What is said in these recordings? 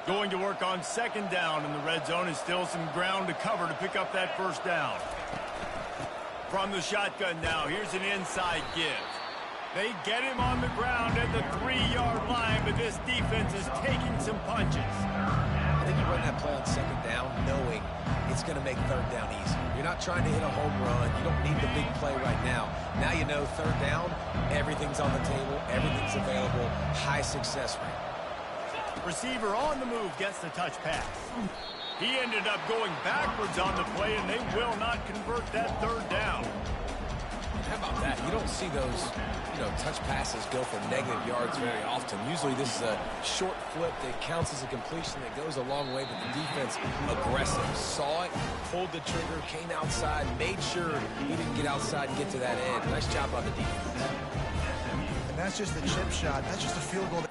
Going to work on second down in the red zone, and still some ground to cover to pick up that first down. From the shotgun now, here's an inside give. They get him on the ground at the 3-yard line, but this defense is taking some punches. I think you run that play on second down knowing it's going to make third down easy. You're not trying to hit a home run. You don't need the big play right now. Now you know third down, everything's on the table, everything's available, high success rate. Receiver on the move gets the touch pass. He ended up going backwards on the play, and they will not convert that third down. How about that? You don't see those, touch passes go for negative yards very often. Usually this is a short flip that counts as a completion that goes a long way, but the defense aggressive. Saw it, pulled the trigger, came outside, made sure he didn't get outside and get to that end. Nice job by the defense. And that's just the chip shot. That's just a field goal.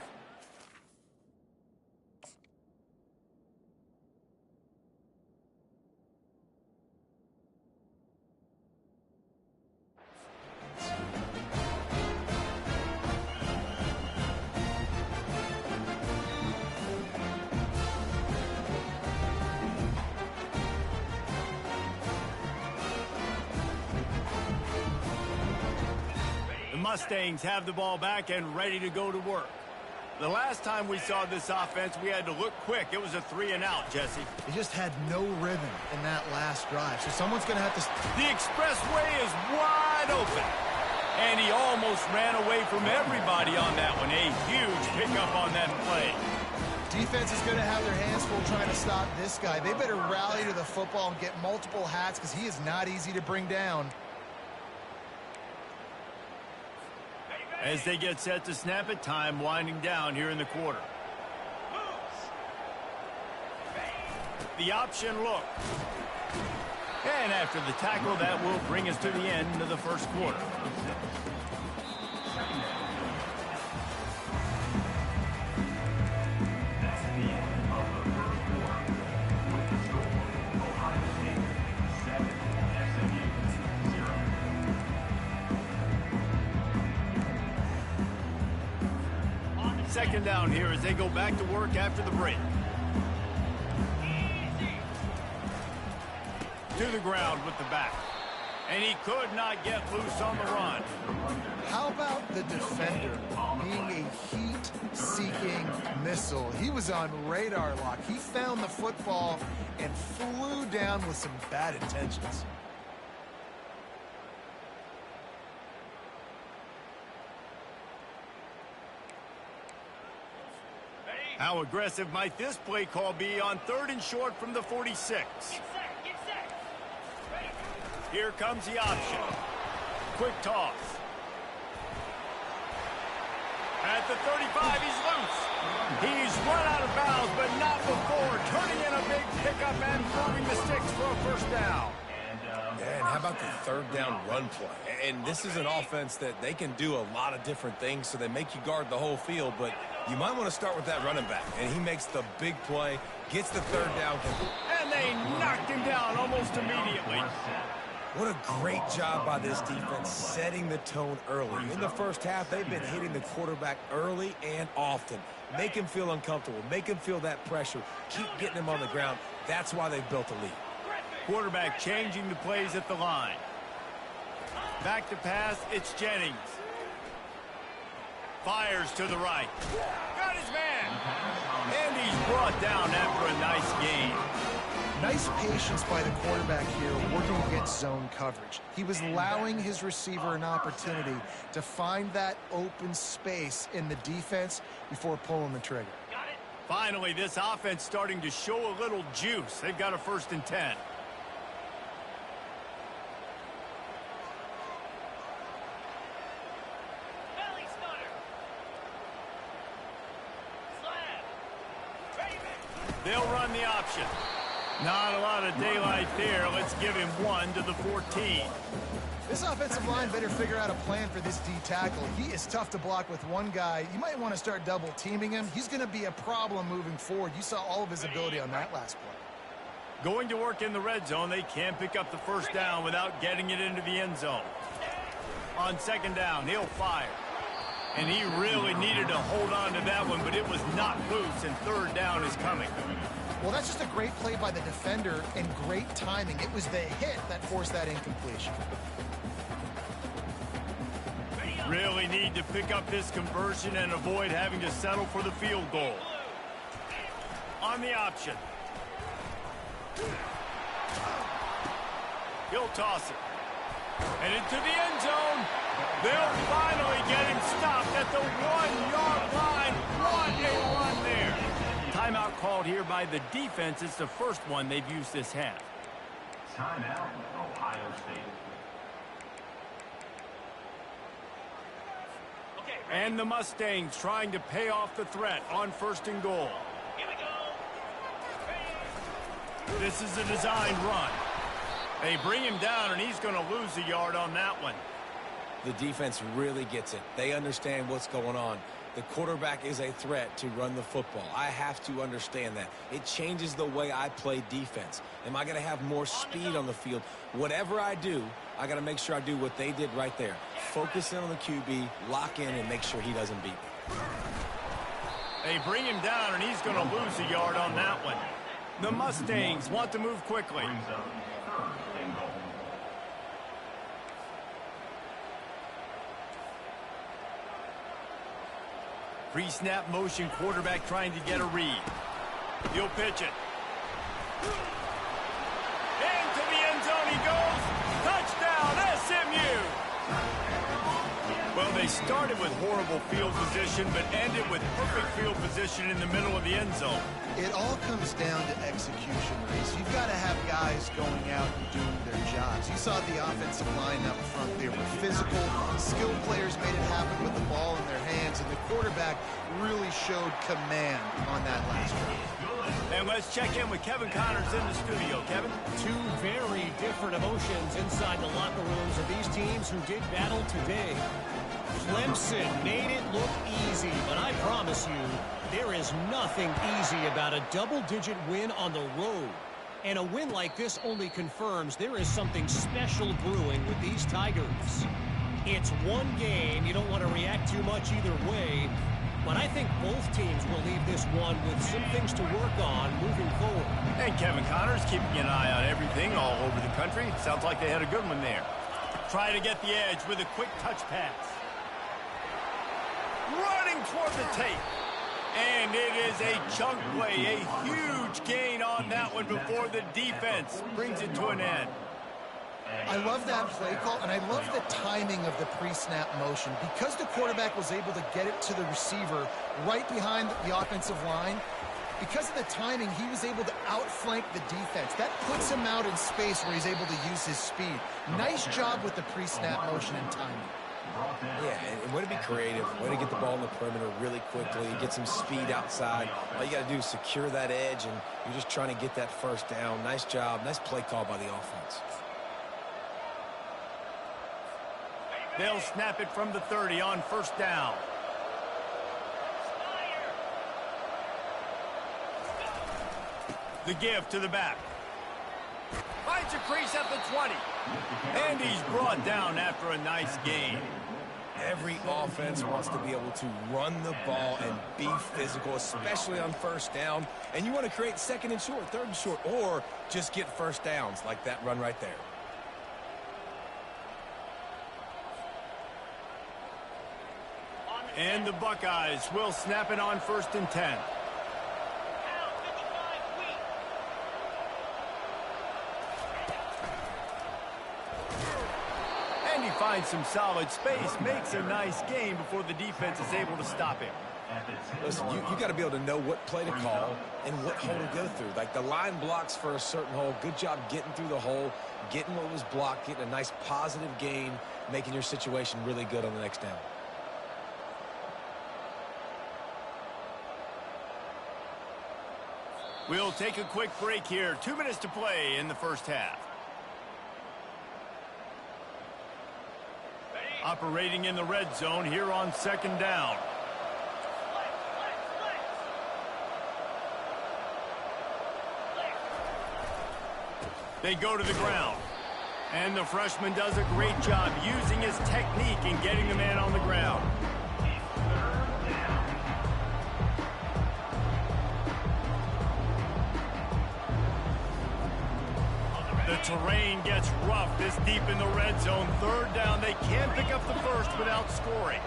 Mustangs have the ball back and ready to go to work. The last time we saw this offense, we had to look quick. It was a 3-and-out, Jesse. They just had no rhythm in that last drive, so someone's going to have to... The expressway is wide open, and he almost ran away from everybody on that one. A huge pickup on that play. Defense is going to have their hands full trying to stop this guy. They better rally to the football and get multiple hats because he is not easy to bring down. As they get set to snap it, time winding down here in the quarter. The option look. And after the tackle, that will bring us to the end of the first quarter. Second down here as they go back to work after the break. To the ground with the back. And he could not get loose on the run. How about the defender being a heat-seeking missile? He was on radar lock. He found the football and flew down with some bad intentions. How aggressive might this play call be on 3rd and short from the 46? Here comes the option. Quick toss. At the 35, he's loose. He's run out of bounds, but not before turning in a big pickup and moving the sticks for a first down. And how about the third down run play? And this is an offense that they can do a lot of different things, so they make you guard the whole field, but you might want to start with that running back. And he makes the big play, gets the third down. And they knocked him down almost immediately. What a great job by this defense setting the tone early. In the first half, they've been hitting the quarterback early and often. Make him feel uncomfortable. Make him feel that pressure. Keep getting him on the ground. That's why they've built a lead. Quarterback changing the plays at the line. Back to pass, it's Jennings. Fires to the right. Got his man. And he's brought down after a nice game. Nice patience by the quarterback here working against zone coverage. He was allowing his receiver an opportunity to find that open space in the defense before pulling the trigger. Finally, this offense starting to show a little juice. They've got a 1st and 10. They'll run the option. Not a lot of daylight there. Let's give him 1 to the 14. This offensive line better figure out a plan for this D tackle. He is tough to block with one guy. You might want to start double teaming him. He's going to be a problem moving forward. You saw all of his ability on that last play. Going to work in the red zone. They can't pick up the first down without getting it into the end zone. On second down, he'll fire. And he really needed to hold on to that one, but it was not loose, and third down is coming. Well, that's just a great play by the defender and great timing. It was the hit that forced that incompletion. Really need to pick up this conversion and avoid having to settle for the field goal. On the option. He'll toss it. And into the end zone. They'll finally get him stopped at the 1-yard line. What a run there. Timeout called here by the defense. It's the first one they've used this half. Timeout, Ohio State. And the Mustangs trying to pay off the threat on 1st and goal. Here we go. This is a designed run. They bring him down, and he's going to lose a yard on that one. The defense really gets it. They understand what's going on. The quarterback is a threat to run the football. I have to understand that. It changes the way I play defense. Am I going to have more speed on the field? Whatever I do, I got to make sure I do what they did right there. Focus in on the QB, lock in, and make sure he doesn't beat me. They bring him down, and he's going to lose a yard on that one. The Mustangs want to move quickly. Pre-snap motion quarterback trying to get a read. He'll pitch it. Into the end zone he goes. Touchdown, SMU. Well, they started with horrible field position, but ended with perfect field position in the middle of the end zone. It all comes down to execution, Reese. You've got to have guys going out and doing their jobs. You saw the offensive line up front. They were physical. Skilled players made it happen with the ball in their hands, and the quarterback really showed command on that last drive. And let's check in with Kevin Connors in the studio. Kevin? Two very different emotions inside the locker rooms of these teams who did battle today. Clemson made it look easy, but I promise you, there is nothing easy about a double-digit win on the road. And a win like this only confirms there is something special brewing with these Tigers. It's one game. You don't want to react too much either way. But I think both teams will leave this one with some things to work on moving forward. And Kevin Connors keeping an eye on everything all over the country. Sounds like they had a good one there. Try to get the edge with a quick touch pass. Running toward the tape. And it is a chunk play, a huge gain on that one before the defense brings it to an end. I love that play call, and I love the timing of the pre-snap motion. Because the quarterback was able to get it to the receiver right behind the offensive line, because of the timing, he was able to outflank the defense. That puts him out in space where he's able to use his speed. Nice job with the pre-snap motion and timing. Yeah, and way to be creative, way to get the ball in the perimeter really quickly, get some speed outside. All you got to do is secure that edge, and you're just trying to get that first down. Nice job, nice play call by the offense. They'll snap it from the 30 on 1st down. The give to the back. Finds a crease at the 20. And he's brought down after a nice gain. Every offense wants to be able to run the ball and be physical, especially on 1st down. And you want to create 2nd and short, 3rd and short, or just get 1st downs like that run right there. And the Buckeyes will snap it on 1st and 10. And he finds some solid space, makes a nice gain before the defense is able to stop him. Listen, you got to be able to know what play to call and what hole to go through. Like the line blocks for a certain hole. Good job getting through the hole, getting what was blocked, getting a nice positive gain, making your situation really good on the next down. We'll take a quick break here. 2 minutes to play in the 1st half. Operating in the red zone here on 2nd down. They go to the ground. And the freshman does a great job using his technique and getting the man on the ground. terrain gets rough this deep in the red zone. Third down, they can pick up the first without scoring.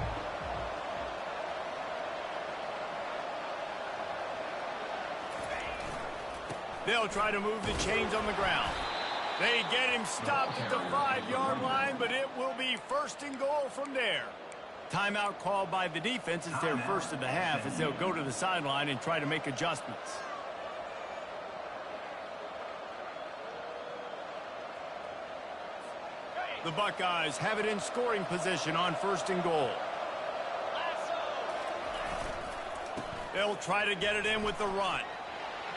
They'll try to move the chains on the ground. They get him stopped at the 5-yard line, but it will be first and goal from there. Timeout called by the defense. It's their first of the half as they'll go to the sideline and try to make adjustments. The Buckeyes have it in scoring position on first and goal. They'll try to get it in with the run.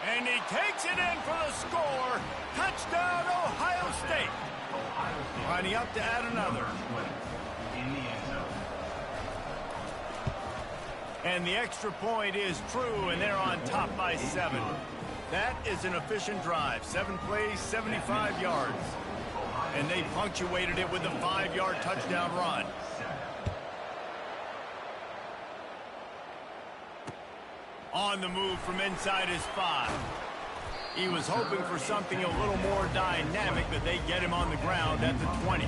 And he takes it in for the score. Touchdown, Ohio State. Lining up to add another. And the extra point is true, and they're on top by 7. That is an efficient drive. 7 plays, 75 yards. And they punctuated it with a 5-yard touchdown run. On the move from inside his 5. He was hoping for something a little more dynamic, but they get him on the ground at the 20.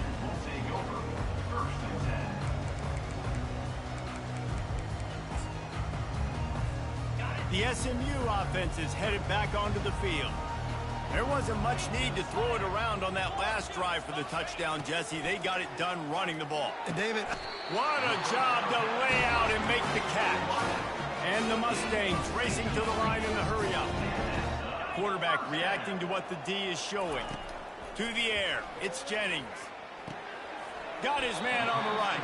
The SMU offense is headed back onto the field. There wasn't much need to throw it around on that last drive for the touchdown, Jesse. They got it done running the ball. And David, what a job to lay out and make the catch. And the Mustangs racing to the line in the hurry-up. Quarterback reacting to what the D is showing. To the air, it's Jennings. Got his man on the right.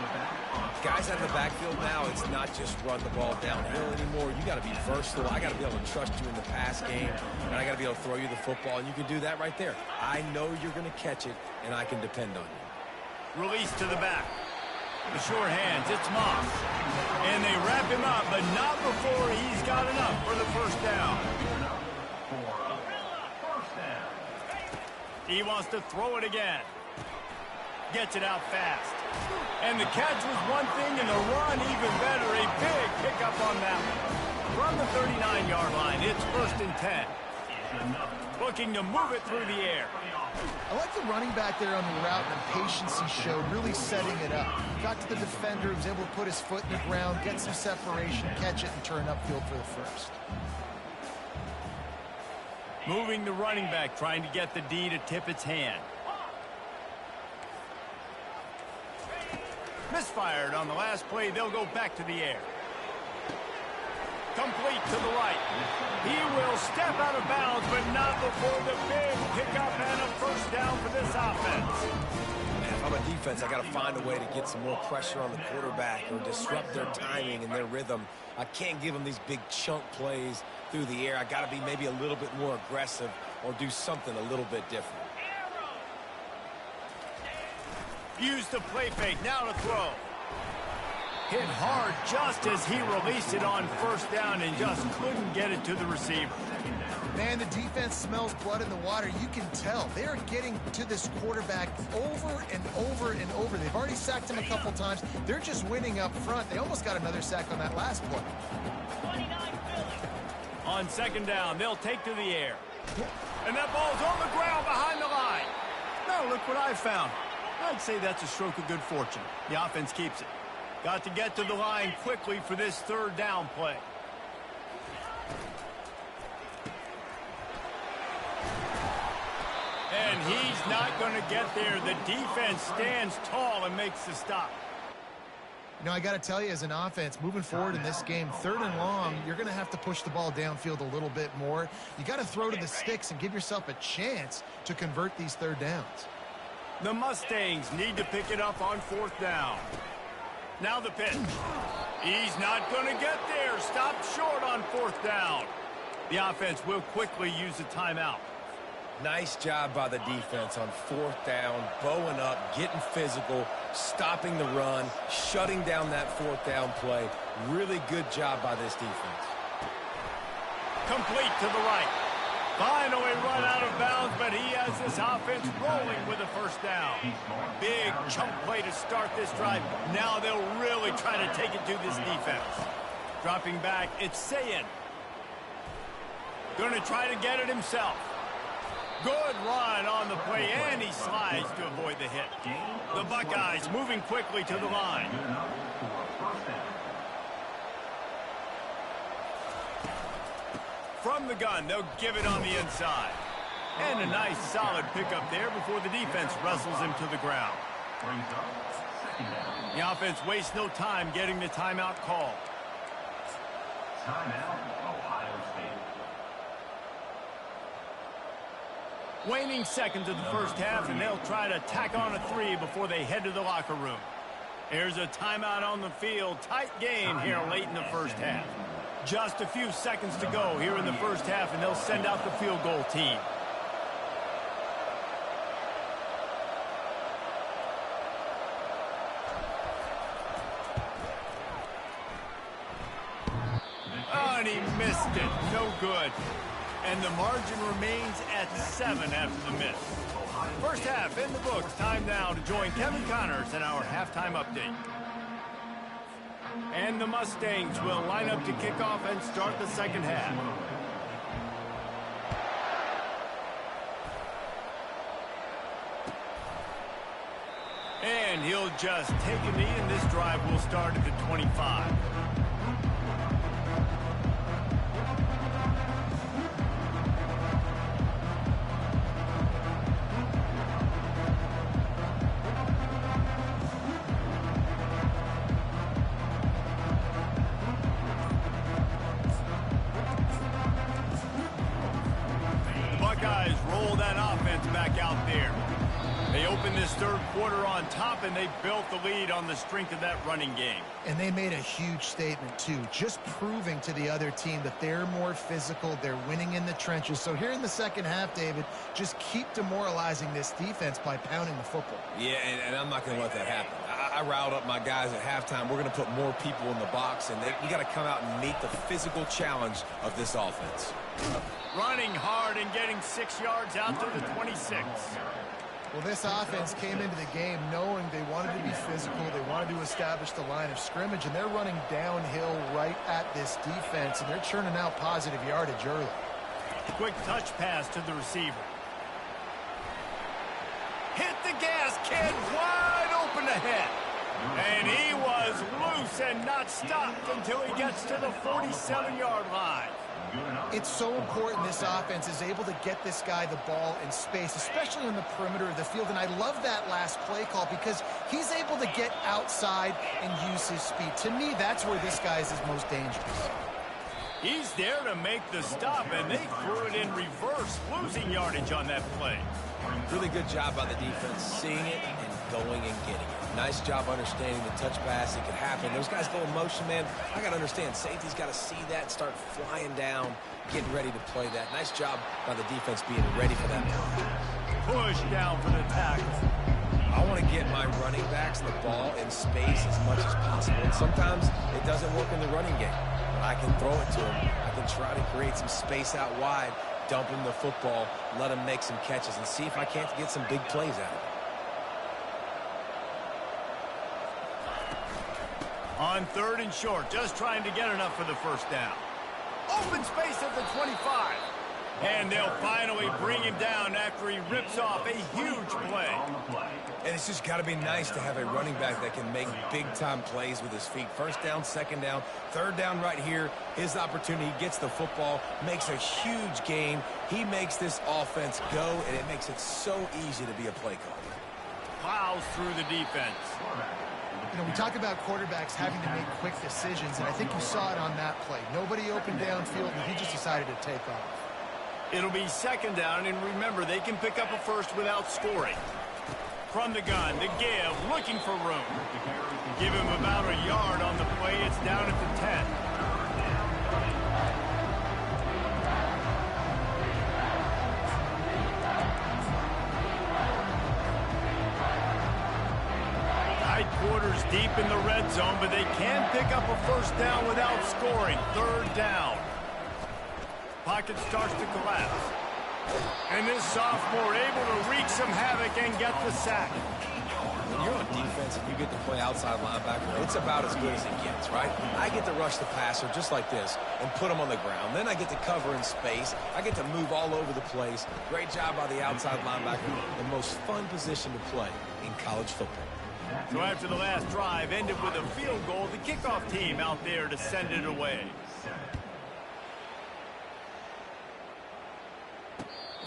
Guys out of the backfield now, it's not just run the ball downhill anymore. You got to be versatile. I got to be able to trust you in the pass game, and I got to be able to throw you the football, and you can do that right there. I know you're going to catch it, and I can depend on you. Release to the back. The short hands, it's Moss. And they wrap him up, but not before he's got enough for the first down. He wants to throw it again. Gets it out fast. And the catch was one thing, and the run even better. A big pickup on that one. From the 39-yard line, it's 1st and 10. Looking to move it through the air. I like the running back there on the route and the patience he showed, really setting it up. Got to the defender, was able to put his foot in the ground, get some separation, catch it, and turn upfield for the first. Moving the running back, trying to get the D to tip its hand. Misfired on the last play. They'll go back to the air. Complete to the right. He will step out of bounds, but not before the big pickup and a first down for this offense. Man, if I'm a defense, I got to find a way to get some more pressure on the quarterback or disrupt their timing and their rhythm. I can't give them these big chunk plays through the air. I got to be maybe a little bit more aggressive or do something a little bit different. Use the play fake, now to throw. Hit hard just as he released it on first down and just couldn't get it to the receiver. Man, the defense smells blood in the water. You can tell. They are getting to this quarterback over and over and over. They've already sacked him a couple times. They're just winning up front. They almost got another sack on that last play. On second down, they'll take to the air. And that ball's on the ground behind the line. Now look what I found. I'd say that's a stroke of good fortune. The offense keeps it. Got to get to the line quickly for this third down play. And he's not going to get there. The defense stands tall and makes the stop. You know, I got to tell you, as an offense, moving forward in this game, 3rd and long, you're going to have to push the ball downfield a little bit more. You got to throw to the sticks and give yourself a chance to convert these third downs. The Mustangs need to pick it up on 4th down. Now the pitch. He's not going to get there. Stopped short on 4th down. The offense will quickly use a timeout. Nice job by the defense on 4th down, bowing up, getting physical, stopping the run, shutting down that 4th down play. Really good job by this defense. Complete to the right. Finally run out of bounds, but he has this offense rolling with a first down. Big chunk play to start this drive. Now they'll really try to take it to this defense. Dropping back, it's Sayin. Going to try to get it himself. Good run on the play, and he slides to avoid the hit. The Buckeyes moving quickly to the line. From the gun, they'll give it on the inside. And a nice solid pickup there before the defense wrestles him to the ground. The offense wastes no time getting the timeout call. Timeout, Ohio State. Waning seconds of the first half, and they'll try to tack on a three before they head to the locker room. Here's a timeout on the field. Tight game here late in the first half. Just a few seconds to go here in the first half, and they'll send out the field goal team. Oh, and he missed it. No good. And the margin remains at 7 after the miss. First half in the books. Time now to join Kevin Connors in our halftime update. And the Mustangs will line up to kick off and start the second half. And he'll just take a knee, and this drive will start at the 25. Buckeyes roll that offense back out there. They open this third quarter on top, and they built the lead on the strength of that running game. And they made a huge statement, too, just proving to the other team that they're more physical, they're winning in the trenches. So here in the second half, David, just keep demoralizing this defense by pounding the football. Yeah, and I'm not going to let that happen. I riled up my guys at halftime. We're going to put more people in the box, and we got to come out and meet the physical challenge of this offense. Running hard and getting 6 yards out to the 26. Well, this offense came into the game knowing they wanted to be physical, they wanted to establish the line of scrimmage, and they're running downhill right at this defense, and they're churning out positive yardage early. Quick touch pass to the receiver. Hit the gas, kid, wide open ahead. And he was loose and not stopped until he gets to the 47-yard line. It's so important this offense is able to get this guy the ball in space, especially on the perimeter of the field. And I love that last play call because he's able to get outside and use his speed. To me, that's where this guy is his most dangerous. He's there to make the stop, and they threw it in reverse, losing yardage on that play. Really good job by the defense, seeing it and going and getting it. Nice job understanding the touch pass. It could happen. Those guys go in motion, man. I got to understand, safety's got to see that, start flying down, getting ready to play that. Nice job by the defense being ready for that. Push down for the tackle. I want to get my running backs the ball in space as much as possible. And sometimes it doesn't work in the running game. But I can throw it to him. I can try to create some space out wide, dump him the football, let him make some catches, and see if I can't get some big plays out of it. On third and short, just trying to get enough for the first down. Open space at the 25. And they'll finally bring him down after he rips off a huge play. And it's just got to be nice to have a running back that can make big-time plays with his feet. First down, second down, third down right here. His opportunity, gets the football, makes a huge gain. He makes this offense go, and it makes it so easy to be a play caller. Plows through the defense. You know, we talk about quarterbacks having to make quick decisions, and I think you saw it on that play. Nobody opened downfield, and he just decided to take off. It'll be second down, and remember, they can pick up a first without scoring. From the gun, the give, looking for room. Give him about a yard on the play. It's down at the 10. Tight quarters deep in the red zone, but they can pick up a first down without scoring. Third down. Pocket starts to collapse. And this sophomore able to wreak some havoc and get the sack. when you're on defense and you get to play outside linebacker, it's about as good as it gets, right? I get to rush the passer just like this and put him on the ground. Then I get to cover in space. I get to move all over the place. Great job by the outside linebacker. The most fun position to play in college football. So after the last drive ended with a field goal, the kickoff team out there to send it away.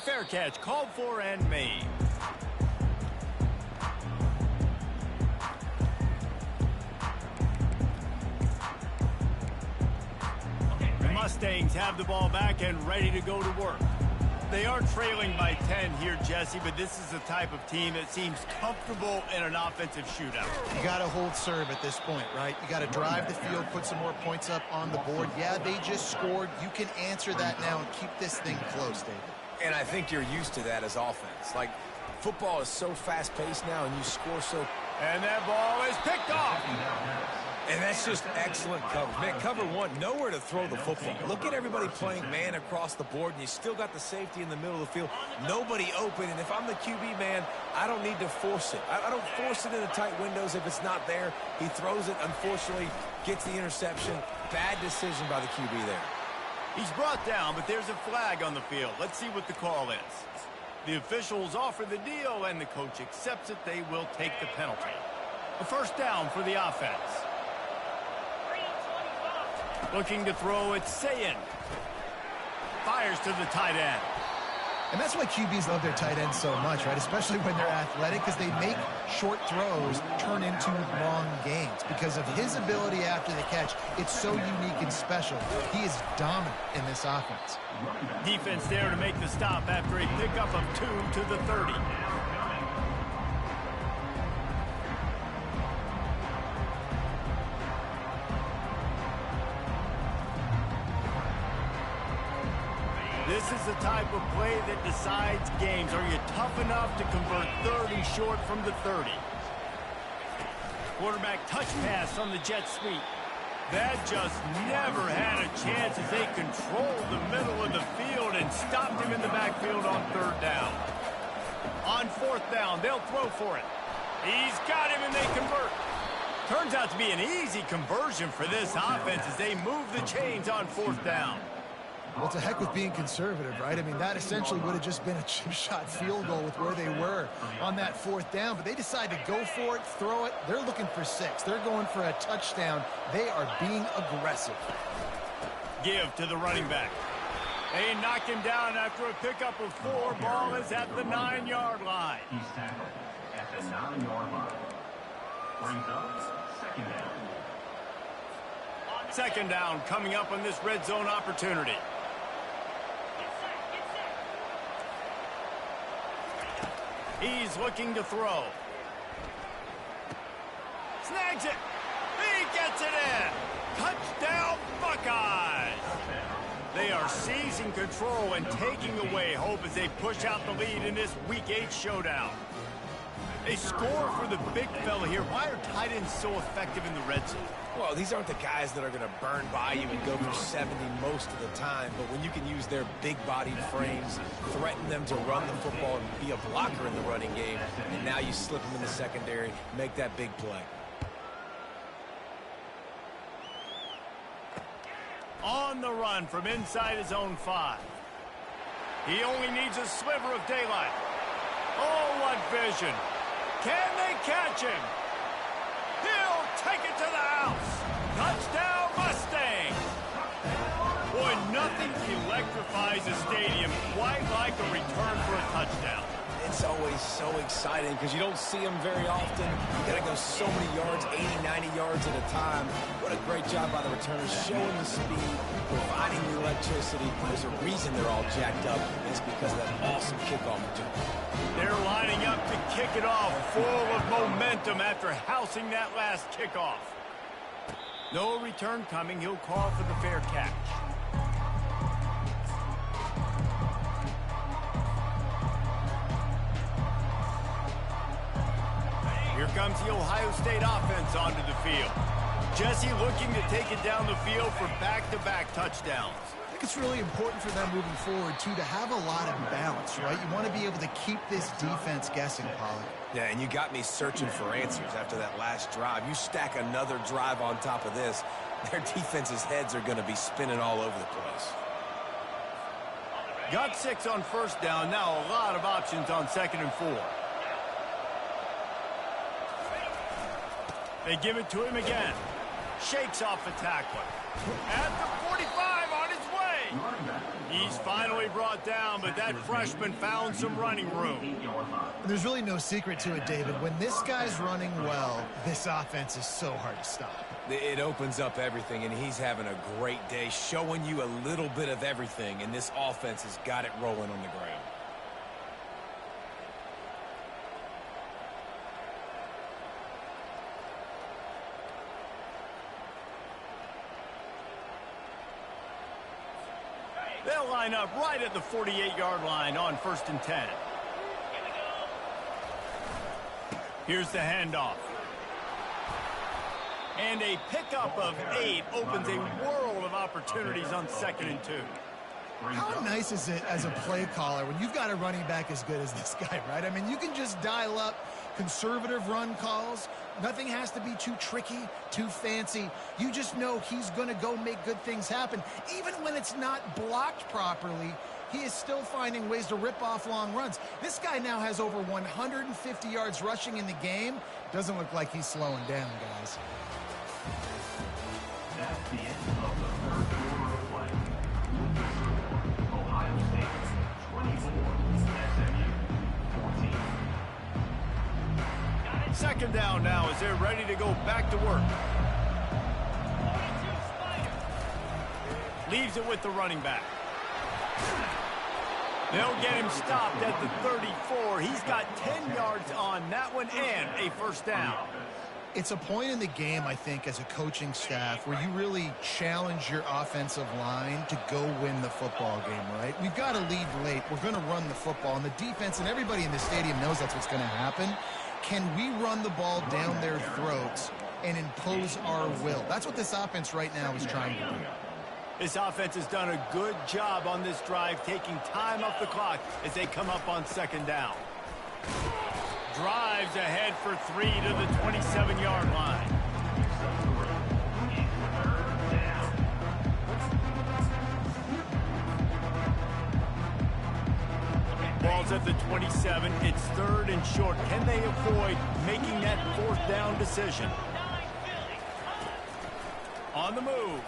Fair catch called for and made. The Mustangs have the ball back and ready to go to work. They are trailing by 10 here, Jesse, but this is the type of team that seems comfortable in an offensive shootout. You got to hold serve at this point, right? You got to drive the field, put some more points up on the board. Yeah, they just scored. You can answer that now and keep this thing close, David. And I think you're used to that as offense. Like, football is so fast-paced now, and you score so... And that ball is picked off. And that's just excellent coverage. Man, cover one, nowhere to throw the football. Look at everybody playing man across the board, and you still got the safety in the middle of the field. Nobody open, and if I'm the QB, man, I don't need to force it. I don't force it into tight windows if it's not there. He throws it, unfortunately, gets the interception. Bad decision by the QB there. He's brought down, but there's a flag on the field. Let's see what the call is. The officials offer the deal, and the coach accepts it. They will take the penalty. A first down for the offense. Looking to throw, it's Sayin. Fires to the tight end. And that's why QBs love their tight ends so much, right? Especially when they're athletic, because they make short throws turn into long gains. Because of his ability after the catch, it's so unique and special. He is dominant in this offense. Defense there to make the stop after a pickup of 2 to the 30. This is the type of play that decides games. Are you tough enough to convert 30 short from the 30? Quarterback touch pass on the jet sweep. That just never had a chance as they controlled the middle of the field and stopped him in the backfield on third down. On fourth down, they'll throw for it. He's got him and they convert. Turns out to be an easy conversion for this offense as they move the chains on fourth down. Well, it's a heck with being conservative, right? I mean, that essentially would have just been a chip shot field goal with where they were on that fourth down. But they decide to go for it, throw it. They're looking for 6. They're going for a touchdown. They are being aggressive. Give to the running back. They knock him down after a pickup of 4. Ball is at the 9-yard line. He's tackled at the 9-yard line. Brings up second down. Second down coming up on this red zone opportunity. He's looking to throw. Snags it. He gets it in. Touchdown, Buckeyes. They are seizing control and taking away hope as they push out the lead in this Week 8 showdown. They score for the big fella here. Why are tight ends so effective in the red zone? Well, these aren't the guys that are going to burn by you and go for 70 most of the time, but when you can use their big-bodied frames, threaten them to run the football and be a blocker in the running game, and now you slip them in the secondary, make that big play. On the run from inside his own 5. He only needs a sliver of daylight. Oh, what vision. Can they catch him? He'll take it to the house. Touchdown, Mustang. Boy, nothing electrifies a stadium quite like a return for a touchdown. It's always so exciting because you don't see them very often. You got to go so many yards, 80, 90 yards at a time. What a great job by the returners, showing the speed, providing the electricity. There's a reason they're all jacked up, and it's because of that awesome kickoff return. They're lining up to kick it off, full of momentum after housing that last kickoff. No return coming. He'll call for the fair catch. Here comes the Ohio State offense onto the field. Jesse looking to take it down the field for back-to-back touchdowns. think it's really important for them moving forward, too, to have a lot of balance, right? You want to be able to keep this defense guessing, Pollard. Yeah, and you got me searching for answers after that last drive. You stack another drive on top of this, their defense's heads are going to be spinning all over the place. Got 6 on first down. Now a lot of options on 2nd and 4. They give it to him again. Shakes off the tackler. At the 45, on his way. He's finally brought down, but that freshman found some running room. There's really no secret to it, David. When this guy's running well, this offense is so hard to stop. It opens up everything, and he's having a great day, showing you a little bit of everything, and this offense has got it rolling on the ground. They'll line up right at the 48-yard line on 1st and 10. Here's the handoff. And a pickup of 8 opens a world of opportunities on 2nd and 2. How nice is it as a play caller when you've got a running back as good as this guy, right? I mean, you can just dial up conservative run calls. Nothing has to be too tricky, too fancy. You just know he's going to go make good things happen. Even when it's not blocked properly, he is still finding ways to rip off long runs. This guy now has over 150 yards rushing in the game. Doesn't look like he's slowing down, guys. That's the end of the third quarter of play. Ohio State 24, SMU 14. 2nd down now as they're ready to go back to work. Leaves it with the running back. They'll get him stopped at the 34. He's got 10 yards on that one and a 1st down. It's a point in the game, I think, as a coaching staff where you really challenge your offensive line to go win the football game, right? We've got to lead late. We're going to run the football, and the defense and everybody in the stadium knows that's what's going to happen. Can we run the ball down their throats and impose our will? That's what this offense right now is trying to do. This offense has done a good job on this drive, taking time off the clock as they come up on 2nd down. Drives ahead for 3 to the 27-yard line. Ball's at the 27. It's 3rd and short. Can they avoid making that 4th down decision? On the move.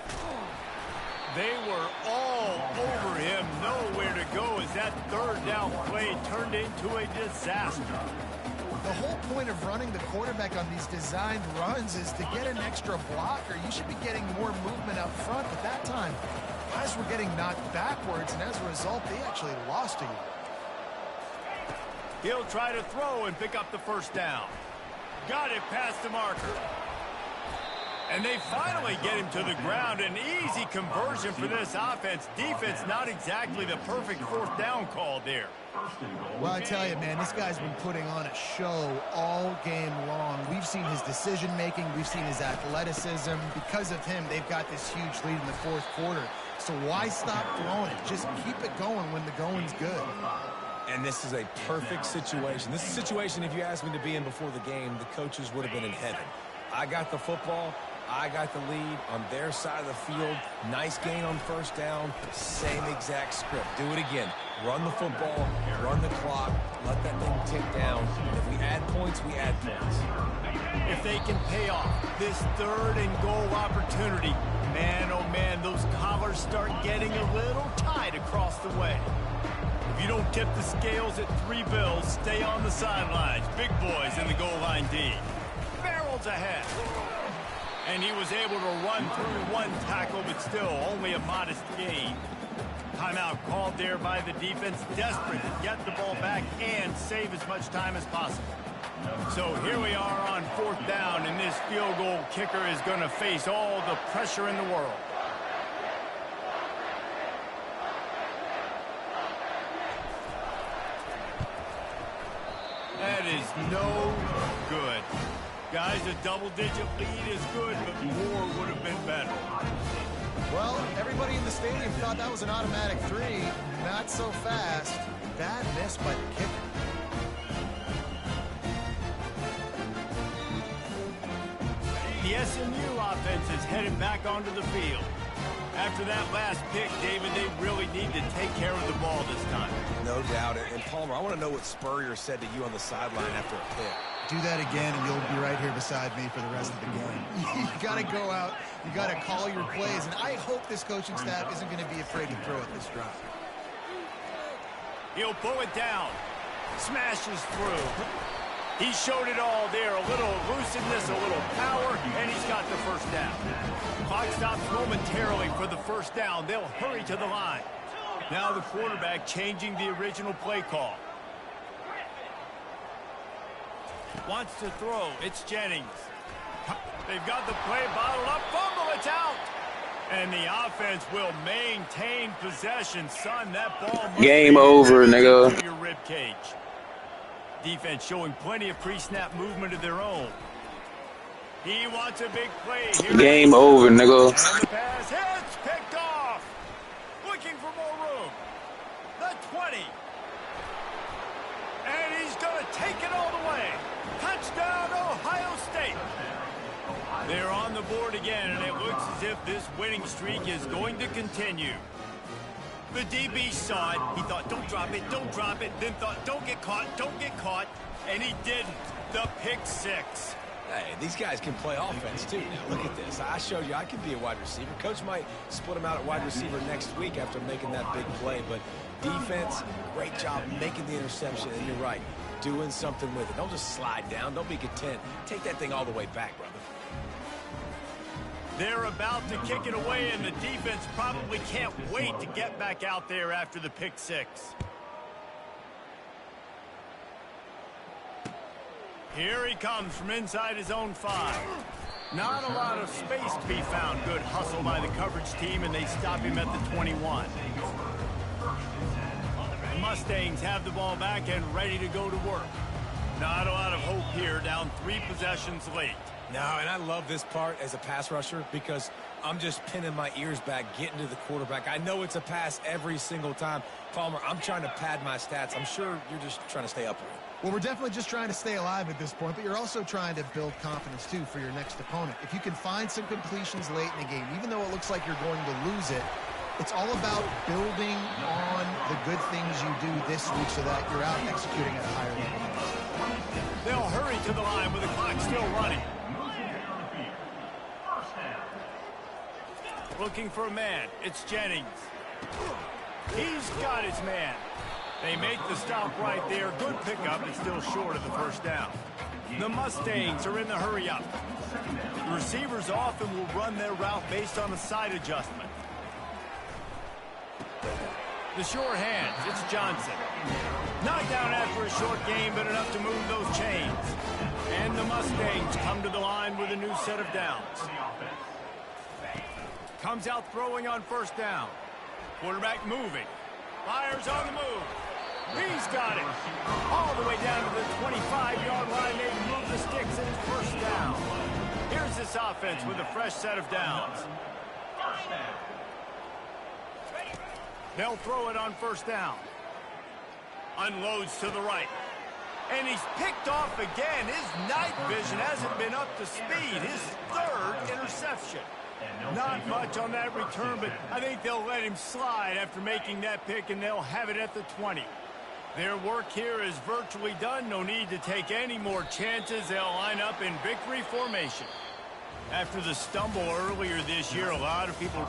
They were all over him. Nowhere to go as that 3rd down play turned into a disaster. The whole point of running the quarterback on these designed runs is to get an extra blocker. You should be getting more movement up front, but that time, guys were getting knocked backwards, and as a result, they actually lost to you. He'll try to throw and pick up the 1st down. Got it past the marker. And they finally get him to the ground. An easy conversion for this offense. Defense not exactly the perfect 4th down call there. Well, I tell you, man, this guy's been putting on a show all game long. We've seen his decision-making. We've seen his athleticism. Because of him, they've got this huge lead in the 4th quarter. So why stop throwing it? Just keep it going when the going's good. And this is a perfect situation. This is a situation, if you asked me to be in before the game, the coaches would have been in heaven. I got the football. I got the lead on their side of the field. Nice gain on 1st down. Same exact script. Do it again. Run the football, run the clock, let that thing tick down. If we add points, we add points. If they can pay off this 3rd and goal opportunity, man, oh man, those collars start getting a little tight across the way. If you don't tip the scales at 3 bills, stay on the sidelines. Big boys in the goal line D. Barrels ahead. And he was able to run through 1 tackle, but still only a modest gain. Timeout called there by the defense, desperate to get the ball back and save as much time as possible. So here we are on 4th down, and this field goal kicker is going to face all the pressure in the world. That is no good. Guys, a double-digit lead is good, but more would have been better. Well, everybody in the stadium thought that was an automatic 3. Not so fast. Bad miss by the kicker. The SMU offense is headed back onto the field. After that last pick, David, they really need to take care of the ball this time. No doubt. And Palmer, I want to know what Spurrier said to you on the sideline after a pick. Do that again, and you'll be right here beside me for the rest of the game. You got to go out. You got to call your plays, and I hope this coaching staff isn't going to be afraid to throw at this drive. He'll pull it down. Smashes through. He showed it all there. A little elusiveness, a little power, and he's got the first down. Clock stops momentarily for the first down. They'll hurry to the line. Now the quarterback changing the original play call. Wants to throw. It's Jennings. They've got the play bottled up. Fumble, it's out. And the offense will maintain possession. Son, that ball must Game over, nigga. To your rib cage. Defense showing plenty of pre-snap movement of their own. He wants a big play. Here Game over, nigga. And the pass hits, picked off. Looking for more room. The 20. And he's going to take it all the way. Touchdown, Ohio State. They're on the board again, and it looks as if this winning streak is going to continue. The DB saw it. He thought, don't drop it, don't drop it. Then thought, don't get caught, don't get caught. And he didn't. The pick six. Hey, these guys can play offense, too. Now, look at this. I showed you I can be a wide receiver. Coach might split him out at wide receiver next week after making that big play. But defense, great job making the interception. And you're right, doing something with it. Don't just slide down. Don't be content. Take that thing all the way back, brother. They're about to kick it away, and the defense probably can't wait to get back out there after the pick six. Here he comes from inside his own 5. Not a lot of space to be found. Good hustle by the coverage team, and they stop him at the 21. The Mustangs have the ball back and ready to go to work. Not a lot of hope here, down 3 possessions late. No, and I love this part as a pass rusher because I'm just pinning my ears back, getting to the quarterback. I know it's a pass every single time. Palmer, I'm trying to pad my stats. I'm sure you're just trying to stay upright. Well, we're definitely just trying to stay alive at this point, but you're also trying to build confidence, too, for your next opponent. If you can find some completions late in the game, even though it looks like you're going to lose it, it's all about building on the good things you do this week so that you're out executing at a higher level. They'll hurry to the line with the clock still running. Looking for a man. It's Jennings. He's got his man. They make the stop right there. Good pickup, but still short of the first down. The Mustangs are in the hurry-up. The receivers often will run their route based on a side adjustment. The sure hands. It's Johnson. Knocked down after a short game, but enough to move those chains. And the Mustangs come to the line with a new set of downs. Comes out throwing on first down. Quarterback moving. Fires on the move. He's got it. All the way down to the 25-yard line. They move the sticks and it's first down. Here's this offense with a fresh set of downs. They'll throw it on first down. Unloads to the right. And he's picked off again. His night vision hasn't been up to speed. His 3rd interception. Not much on that return, but I think they'll let him slide after making that pick, and they'll have it at the 20. Their work here is virtually done. No need to take any more chances. They'll line up in victory formation. After the stumble earlier this year, a lot of people